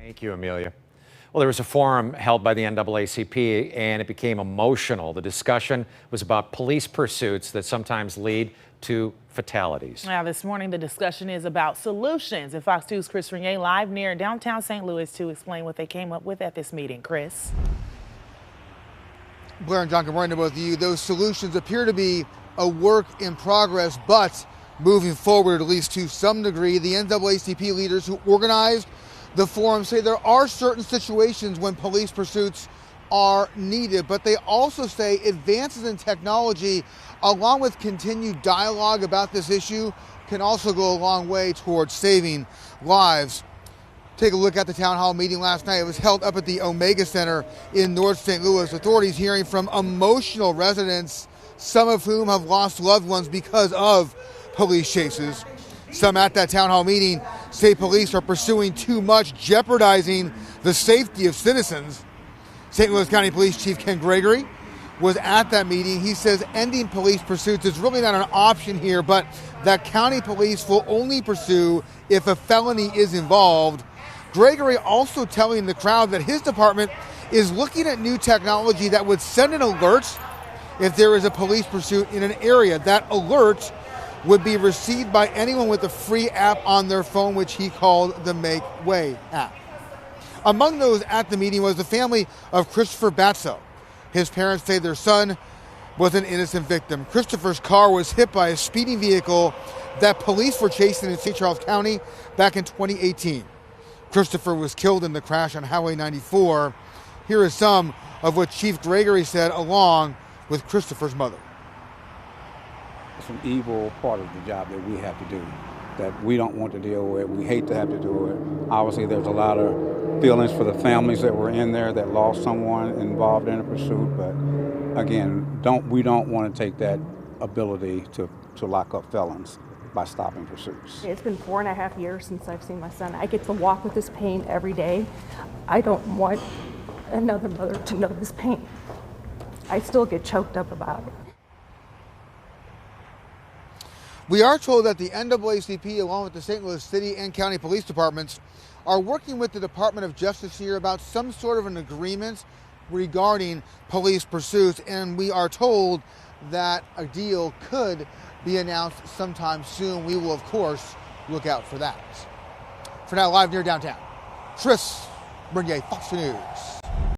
Thank you, Amelia. Well, there was a forum held by the NAACP, and it became emotional. The discussion was about police pursuits that sometimes lead to fatalities. Now, this morning, the discussion is about solutions. And Fox 2's Chris Regnier live near downtown St. Louis to explain what they came up with at this meeting. Chris. Blair and John, good morning to both of you. Those solutions appear to be a work in progress, but moving forward, at least to some degree. The NAACP leaders who organized the forum say there are certain situations when police pursuits are needed, but they also say advances in technology, along with continued dialogue about this issue, can also go a long way towards saving lives. Take a look at the town hall meeting last night. It was held up at the Omega Center in North St. Louis. Authorities hearing from emotional residents, some of whom have lost loved ones because of police chases. Some at that town hall meeting say police are pursuing too much, jeopardizing the safety of citizens. St. Louis County Police Chief Ken Gregory was at that meeting. He says ending police pursuits is really not an option here, but that county police will only pursue if a felony is involved. Gregory also telling the crowd that his department is looking at new technology that would send an alert if there is a police pursuit in an area. That alert would be received by anyone with a free app on their phone, which he called the Make Way app. Among those at the meeting was the family of Christopher Batso. His parents say their son was an innocent victim. Christopher's car was hit by a speeding vehicle that police were chasing in St. Charles County back in 2018. Christopher was killed in the crash on Highway 94. Here is some of what Chief Gregory said along with Christopher's mother. It's an evil part of the job that we have to do, that we don't want to deal with. We hate to have to do it. Obviously, there's a lot of feelings for the families that were in there that lost someone involved in a pursuit. But again, we don't want to take that ability to lock up felons by stopping pursuits. It's been 4.5 years since I've seen my son. I get to walk with this pain every day. I don't want another mother to know this pain. I still get choked up about it. We are told that the NAACP, along with the St. Louis City and County Police Departments, are working with the Department of Justice here about some sort of an agreement regarding police pursuits, and we are told that a deal could be announced sometime soon. We will, of course, look out for that. For now, live near downtown, Chris Regnier, Fox News.